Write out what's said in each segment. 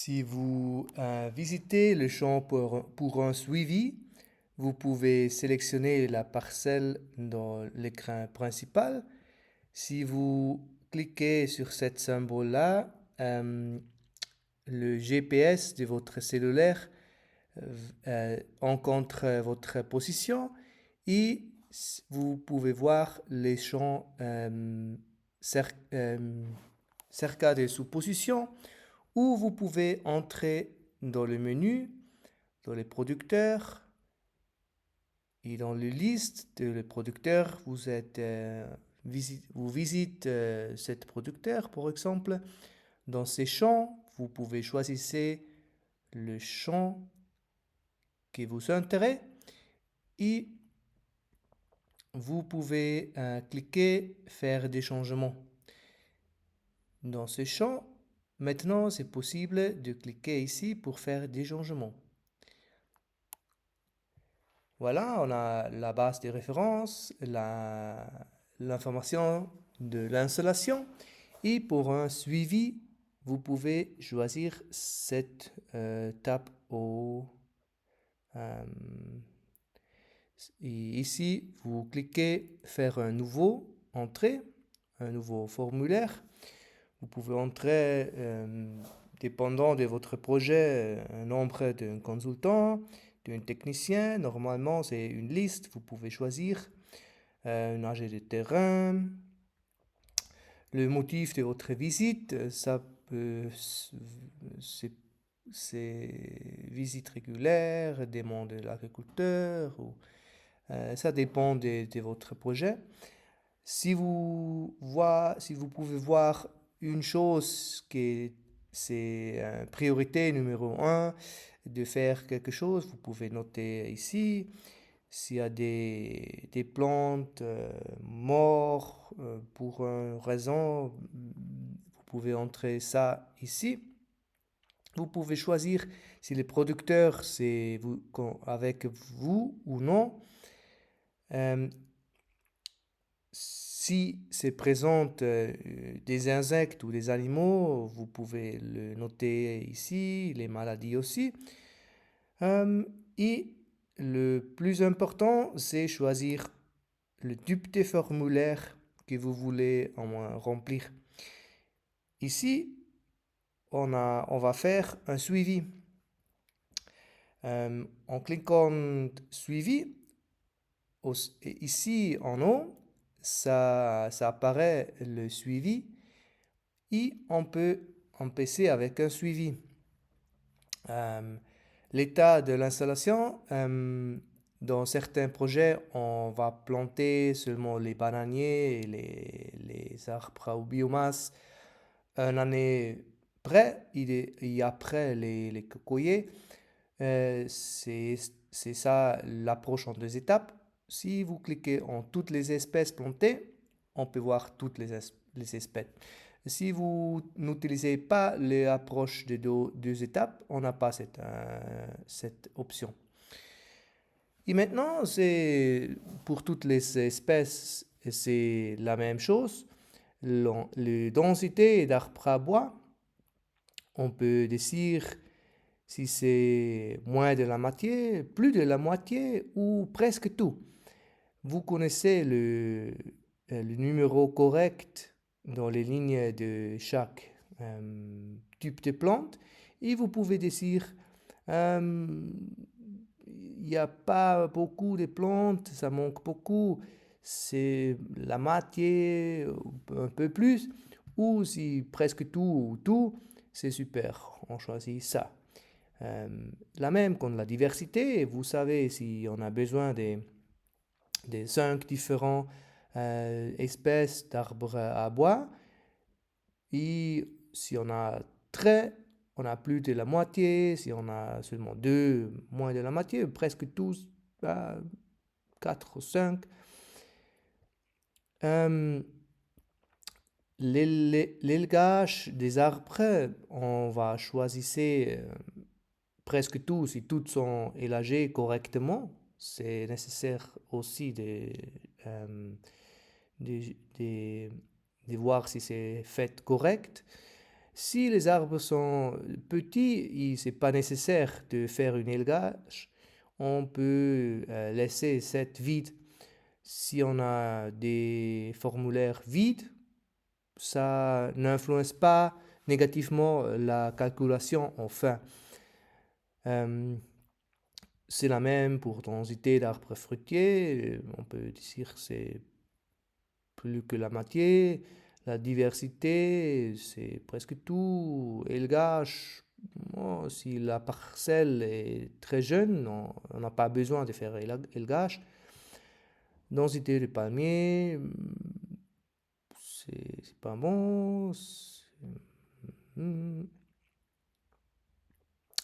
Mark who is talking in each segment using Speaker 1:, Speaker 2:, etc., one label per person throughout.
Speaker 1: Si vous visitez le champ pour un suivi, vous pouvez sélectionner la parcelle dans l'écran principal. Si vous cliquez sur cette symbole-là, le GPS de votre cellulaire rencontre votre position et vous pouvez voir les champs cerca de sous position où vous pouvez entrer dans le menu, dans les producteurs et dans les listes de les producteurs. Vous visitez cet producteur, par exemple. Dans ces champs, vous pouvez choisir le champ qui vous intéresse et vous pouvez cliquer faire des changements. Dans ce champ, maintenant, c'est possible de cliquer ici pour faire des changements. Voilà, on a la base de référence, l'information de l'installation et pour un suivi, vous pouvez choisir cette table et ici, vous cliquez faire un nouveau entrée, un nouveau formulaire. Vous pouvez entrer, dépendant de votre projet, un nombre d'un consultant, d'un technicien. Normalement, c'est une liste. Vous pouvez choisir un agent de terrain. Le motif de votre visite, ça peut, c'est visite régulière, demande de l'agriculteur, ou, ça dépend de votre projet. Si vous pouvez voir une chose qui c'est priorité numéro 1 de faire quelque chose, vous pouvez noter ici. S'il y a des plantes mortes pour une raison, vous pouvez entrer ça ici. Vous pouvez choisir si le producteur c'est avec vous ou non. Si c'est présente des insectes ou des animaux, vous pouvez le noter ici, les maladies aussi. Et le plus important, c'est choisir le type de formulaire que vous voulez remplir. Ici, on va faire un suivi. En cliquant suivi, ici en haut, ça apparaît le suivi et on peut empêcher avec un suivi. L'état de l'installation, dans certains projets, on va planter seulement les bananiers et les arbres à biomasse une année près et après les cocoyers. C'est ça l'approche en 2 étapes. Si vous cliquez en toutes les espèces plantées, on peut voir toutes les espèces. Si vous n'utilisez pas l'approche de 2 étapes, on n'a pas cette option. Et maintenant, pour toutes les espèces, c'est la même chose. La densité d'arbres à bois, on peut décider si c'est moins de la moitié, plus de la moitié ou presque tout. Vous connaissez le numéro correct dans les lignes de chaque type de plante et vous pouvez dire il n'y a pas beaucoup de plantes, ça manque beaucoup, c'est la moitié, un peu plus, ou si presque tout, c'est super, on choisit ça. La même comme la diversité, vous savez si on a besoin des 5 différents espèces d'arbres à bois, et si on a on a plus de la moitié, si on a seulement 2, moins de la moitié, presque tous, 4 ou 5. L'élagage des arbres, on va choisir presque tous, si tous sont élagés correctement. C'est nécessaire aussi de voir si c'est fait correct. Si les arbres sont petits, ce n'est pas nécessaire de faire une élevage. On peut laisser cette vide. Si on a des formulaires vides, ça n'influence pas négativement la calculation en fin. C'est la même pour densité d'arbres fruitiers. On peut dire que c'est plus que la moitié. La diversité, c'est presque tout. Élevage, bon, si la parcelle est très jeune, on n'a pas besoin de faire élevage. Densité de palmiers, c'est pas bon.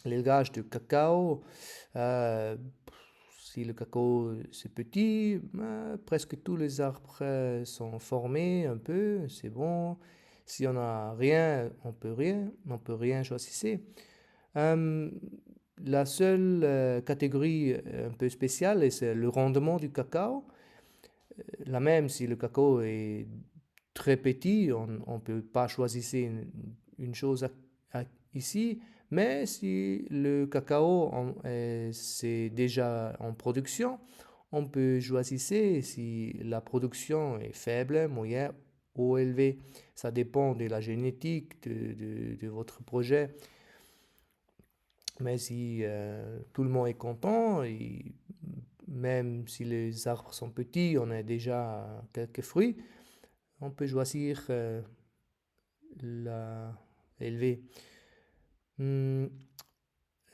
Speaker 1: L'élevage de cacao, si le cacao c'est petit, presque tous les arbres sont formés un peu, c'est bon. Si on n'a rien, on peut rien choisir. La seule catégorie un peu spéciale, c'est le rendement du cacao. La même, si le cacao est très petit, on ne peut pas choisir une chose ici, mais si le cacao c'est déjà en production, on peut choisir si la production est faible, moyenne ou élevée. Ça dépend de la génétique de votre projet. Mais si tout le monde est content, et même si les arbres sont petits, on a déjà quelques fruits, on peut choisir l'élever.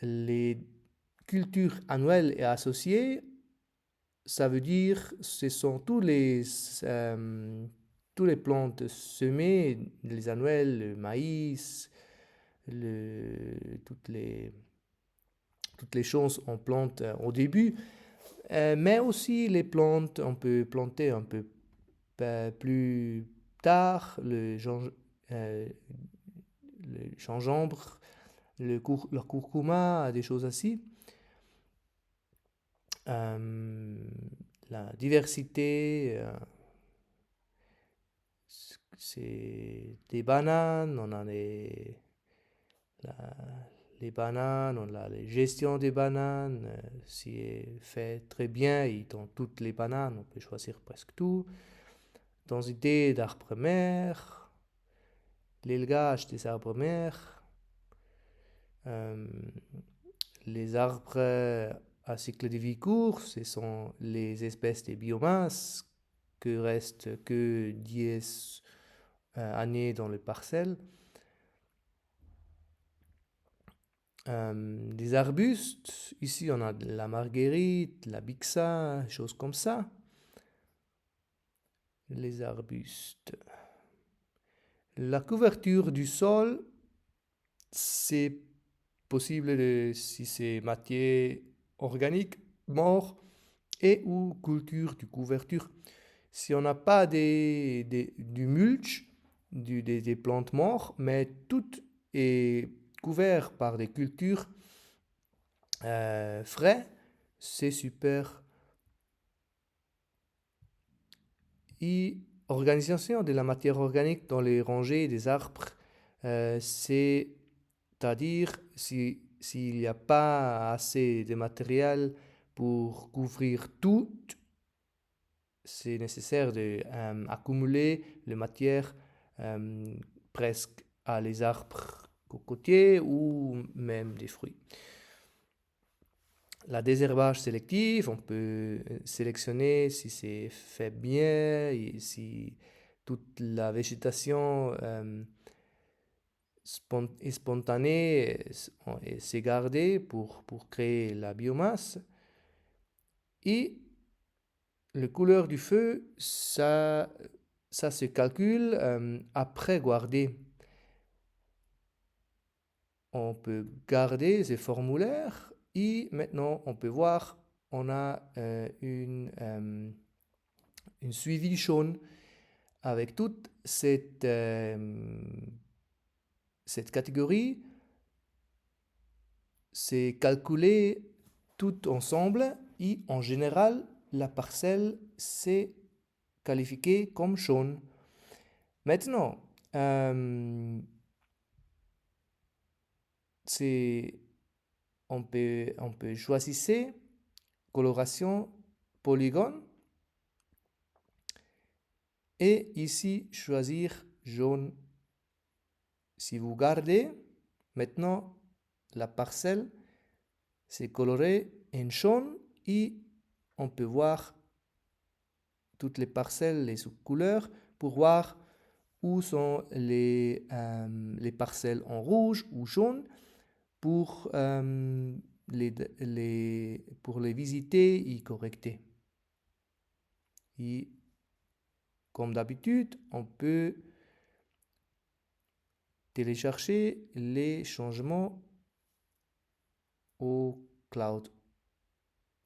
Speaker 1: Les cultures annuelles et associées, ça veut dire ce sont toutes les plantes semées, les annuelles, le maïs, toutes les choses on plante au début, mais aussi les plantes, on peut planter un peu plus tard, le gingembre, le curcuma, des choses ainsi. La diversité, c'est des bananes, on a les bananes, on a la gestion des bananes, si c'est fait très bien, dans toutes les bananes, on peut choisir presque tout. Densité d'arbres mères, l'élevage des arbres mères, les arbres à cycle de vie court, ce sont les espèces de biomasse que restent que 10 années dans les parcelles. Des arbustes, ici on a de la marguerite, la bixa, choses comme ça. Les arbustes. La couverture du sol, c'est possible si c'est matière organique, mort, et ou culture de couverture. Si on n'a pas du mulch, des plantes mortes, mais tout est couvert par des cultures frais, c'est super. Et organisation de la matière organique dans les rangées des arbres, c'est-à-dire s'il n'y a pas assez de matériel pour couvrir tout, c'est nécessaire d'accumuler les matières presque à les arbres cocotiers ou même des fruits. La désherbage sélectif, on peut sélectionner si c'est fait bien, et si toute la végétation est spontanée et c'est gardé pour créer la biomasse. Et la couleur du feu, ça se calcule après garder. On peut garder ces formulaires et maintenant on peut voir, on a une suivi jaune avec toute cette catégorie. C'est calculé tout ensemble et en général la parcelle c'est qualifiée comme jaune. Maintenant, on peut choisir coloration polygone et ici choisir jaune. Si vous gardez, maintenant la parcelle c'est coloré en jaune et on peut voir toutes les parcelles, les sous-couleurs pour voir où sont les parcelles en rouge ou jaune pour les visiter et correcter. Et comme d'habitude, on peut télécharger les changements au cloud.